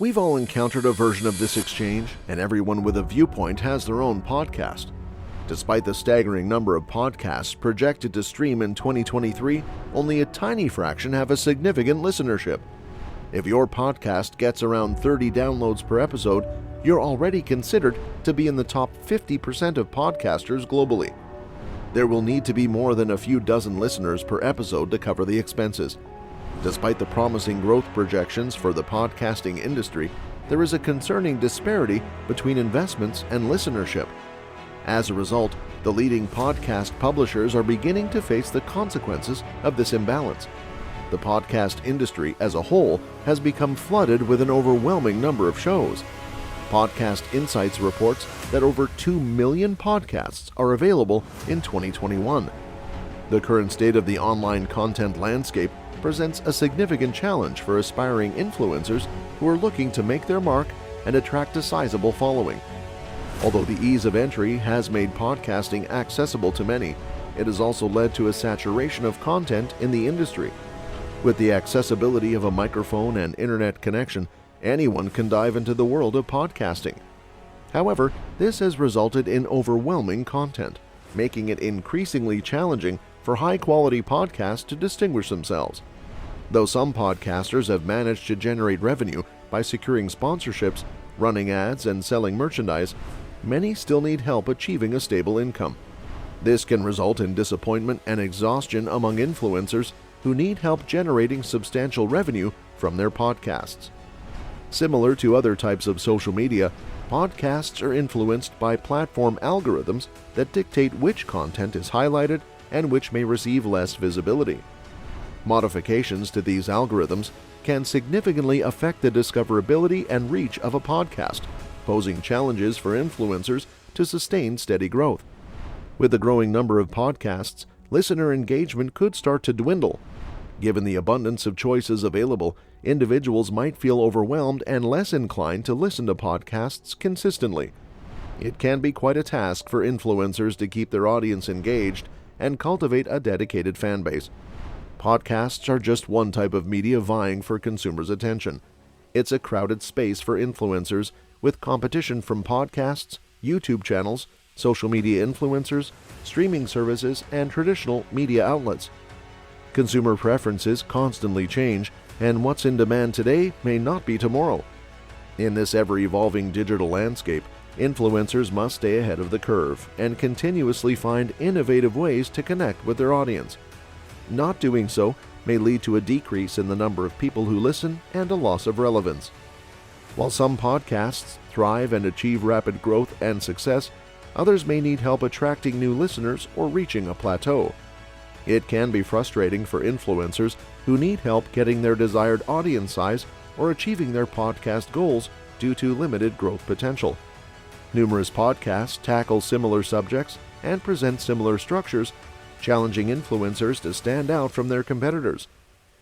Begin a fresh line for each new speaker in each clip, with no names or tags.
We've all encountered a version of this exchange, and everyone with a viewpoint has their own podcast. Despite the staggering number of podcasts projected to stream in 2023, only a tiny fraction have a significant listenership. If your podcast gets around 30 downloads per episode, you're already considered to be in the top 50% of podcasters globally. There will need to be more than a few dozen listeners per episode to cover the expenses. Despite the promising growth projections for the podcasting industry, there is a concerning disparity between investments and listenership. As a result, the leading podcast publishers are beginning to face the consequences of this imbalance. The podcast industry as a whole has become flooded with an overwhelming number of shows. Podcast Insights reports that over 2 million podcasts are available in 2021. The current state of the online content landscape presents a significant challenge for aspiring influencers who are looking to make their mark and attract a sizable following. Although the ease of entry has made podcasting accessible to many, it has also led to a saturation of content in the industry. With the accessibility of a microphone and internet connection, anyone can dive into the world of podcasting. However, this has resulted in overwhelming content, making it increasingly challenging for high-quality podcasts to distinguish themselves. Though some podcasters have managed to generate revenue by securing sponsorships, running ads, and selling merchandise, many still need help achieving a stable income. This can result in disappointment and exhaustion among influencers who need help generating substantial revenue from their podcasts. Similar to other types of social media, podcasts are influenced by platform algorithms that dictate which content is highlighted and which may receive less visibility. Modifications to these algorithms can significantly affect the discoverability and reach of a podcast, posing challenges for influencers to sustain steady growth. With the growing number of podcasts, listener engagement could start to dwindle. Given the abundance of choices available, individuals might feel overwhelmed and less inclined to listen to podcasts consistently. It can be quite a task for influencers to keep their audience engaged and cultivate a dedicated fan base. Podcasts are just one type of media vying for consumers' attention. It's a crowded space for influencers, with competition from podcasts, YouTube channels, social media influencers, streaming services, and traditional media outlets. Consumer preferences constantly change, and what's in demand today may not be tomorrow. In this ever-evolving digital landscape, influencers must stay ahead of the curve and continuously find innovative ways to connect with their audience. Not doing so may lead to a decrease in the number of people who listen and a loss of relevance. While some podcasts thrive and achieve rapid growth and success, others may need help attracting new listeners or reaching a plateau. It can be frustrating for influencers who need help getting their desired audience size or achieving their podcast goals due to limited growth potential. Numerous podcasts tackle similar subjects and present similar structures, challenging influencers to stand out from their competitors.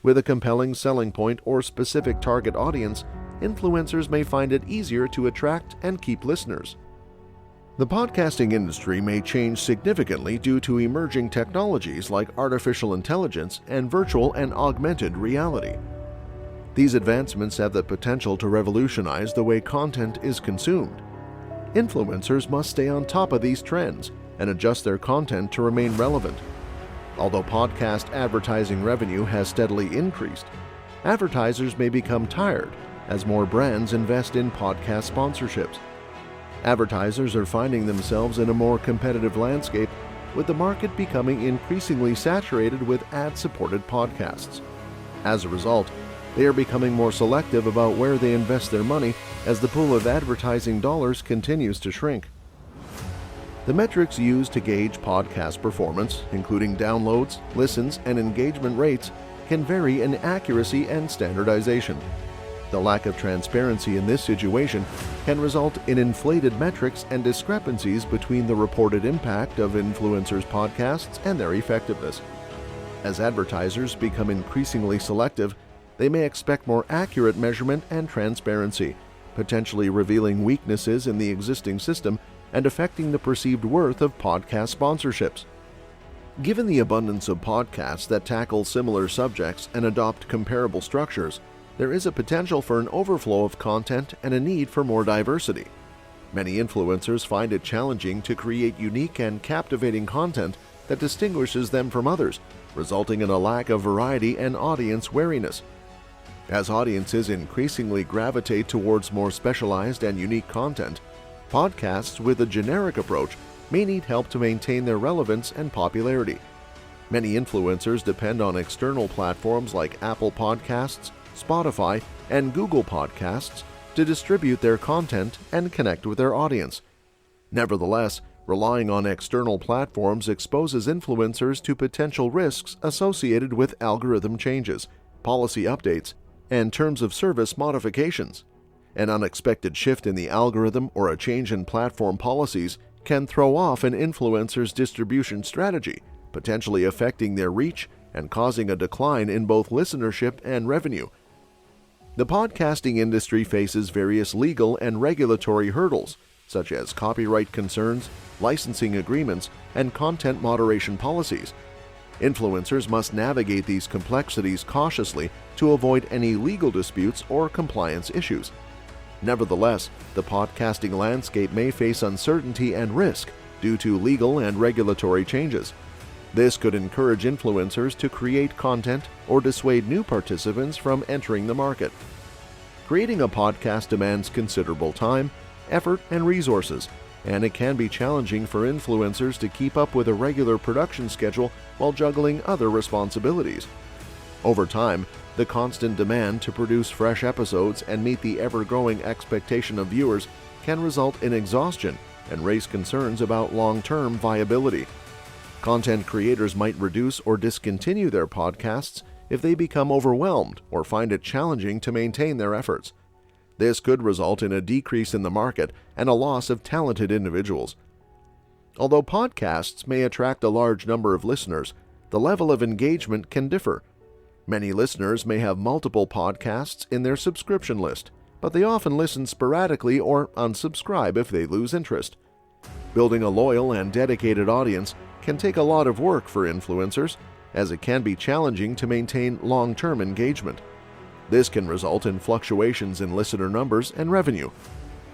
With a compelling selling point or specific target audience, influencers may find it easier to attract and keep listeners. The podcasting industry may change significantly due to emerging technologies like artificial intelligence and virtual and augmented reality. These advancements have the potential to revolutionize the way content is consumed. Influencers must stay on top of these trends and adjust their content to remain relevant. Although podcast advertising revenue has steadily increased, advertisers may become tired as more brands invest in podcast sponsorships. Advertisers are finding themselves in a more competitive landscape, with the market becoming increasingly saturated with ad-supported podcasts. As a result, they are becoming more selective about where they invest their money as the pool of advertising dollars continues to shrink. The metrics used to gauge podcast performance, including downloads, listens, and engagement rates, can vary in accuracy and standardization. The lack of transparency in this situation can result in inflated metrics and discrepancies between the reported impact of influencers' podcasts and their effectiveness. As advertisers become increasingly selective, they may expect more accurate measurement and transparency, potentially revealing weaknesses in the existing system and affecting the perceived worth of podcast sponsorships. Given the abundance of podcasts that tackle similar subjects and adopt comparable structures, there is a potential for an overflow of content and a need for more diversity. Many influencers find it challenging to create unique and captivating content that distinguishes them from others, resulting in a lack of variety and audience wariness. As audiences increasingly gravitate towards more specialized and unique content, podcasts with a generic approach may need help to maintain their relevance and popularity. Many influencers depend on external platforms like Apple Podcasts, Spotify, and Google Podcasts to distribute their content and connect with their audience. Nevertheless, relying on external platforms exposes influencers to potential risks associated with algorithm changes, policy updates, and terms of service modifications. An unexpected shift in the algorithm or a change in platform policies can throw off an influencer's distribution strategy, potentially affecting their reach and causing a decline in both listenership and revenue. The podcasting industry faces various legal and regulatory hurdles, such as copyright concerns, licensing agreements, and content moderation policies. Influencers must navigate these complexities cautiously to avoid any legal disputes or compliance issues. Nevertheless, the podcasting landscape may face uncertainty and risk due to legal and regulatory changes. This could encourage influencers to create content or dissuade new participants from entering the market. Creating a podcast demands considerable time, effort, and resources, and it can be challenging for influencers to keep up with a regular production schedule while juggling other responsibilities. Over time, the constant demand to produce fresh episodes and meet the ever-growing expectation of viewers can result in exhaustion and raise concerns about long-term viability. Content creators might reduce or discontinue their podcasts if they become overwhelmed or find it challenging to maintain their efforts. This could result in a decrease in the market and a loss of talented individuals. Although podcasts may attract a large number of listeners, the level of engagement can differ. Many listeners may have multiple podcasts in their subscription list, but they often listen sporadically or unsubscribe if they lose interest. Building a loyal and dedicated audience can take a lot of work for influencers, as it can be challenging to maintain long-term engagement. This can result in fluctuations in listener numbers and revenue.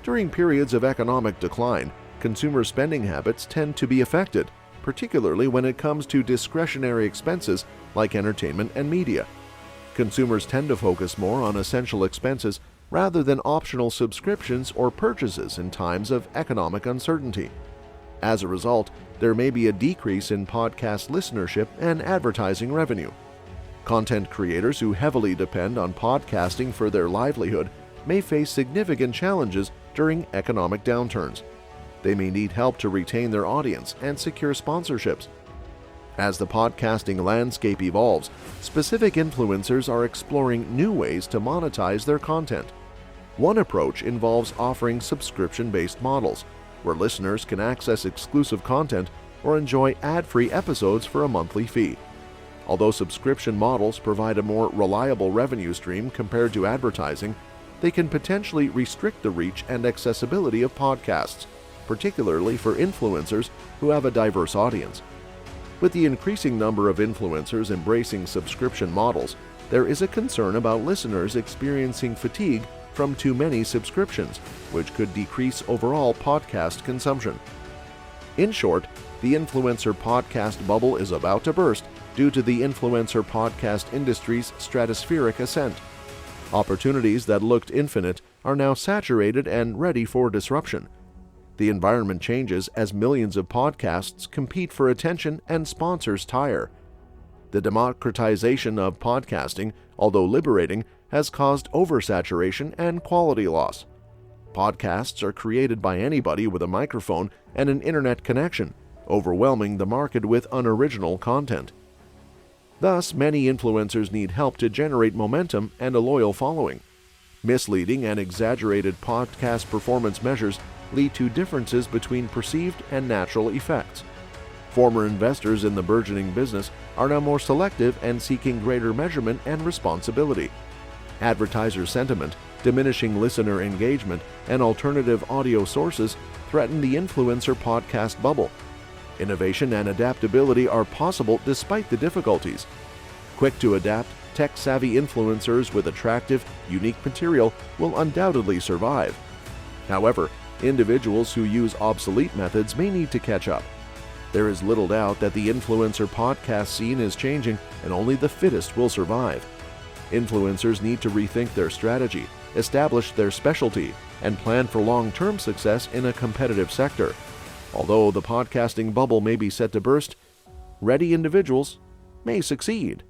During periods of economic decline, consumer spending habits tend to be affected, particularly when it comes to discretionary expenses like entertainment and media. Consumers tend to focus more on essential expenses rather than optional subscriptions or purchases in times of economic uncertainty. As a result, there may be a decrease in podcast listenership and advertising revenue. Content creators who heavily depend on podcasting for their livelihood may face significant challenges during economic downturns. They may need help to retain their audience and secure sponsorships. As the podcasting landscape evolves, specific influencers are exploring new ways to monetize their content. One approach involves offering subscription-based models, where listeners can access exclusive content or enjoy ad-free episodes for a monthly fee. Although subscription models provide a more reliable revenue stream compared to advertising, they can potentially restrict the reach and accessibility of podcasts, particularly for influencers who have a diverse audience. With the increasing number of influencers embracing subscription models, there is a concern about listeners experiencing fatigue from too many subscriptions, which could decrease overall podcast consumption. In short, the influencer podcast bubble is about to burst due to the influencer podcast industry's stratospheric ascent. Opportunities that looked infinite are now saturated and ready for disruption. The environment changes as millions of podcasts compete for attention and sponsors tire. The democratization of podcasting, although liberating, has caused oversaturation and quality loss. Podcasts are created by anybody with a microphone and an internet connection, overwhelming the market with unoriginal content. Thus, many influencers need help to generate momentum and a loyal following. Misleading and exaggerated podcast performance measures lead to differences between perceived and natural effects. Former investors in the burgeoning business are now more selective and seeking greater measurement and responsibility. Advertiser sentiment, diminishing listener engagement, and alternative audio sources threaten the influencer podcast bubble. Innovation and adaptability are possible despite the difficulties. Quick to adapt, tech-savvy influencers with attractive, unique material will undoubtedly survive. However, individuals who use obsolete methods may need to catch up. There is little doubt that the influencer podcast scene is changing, and only the fittest will survive. Influencers need to rethink their strategy, establish their specialty, and plan for long-term success in a competitive sector. Although the podcasting bubble may be set to burst, ready individuals may succeed.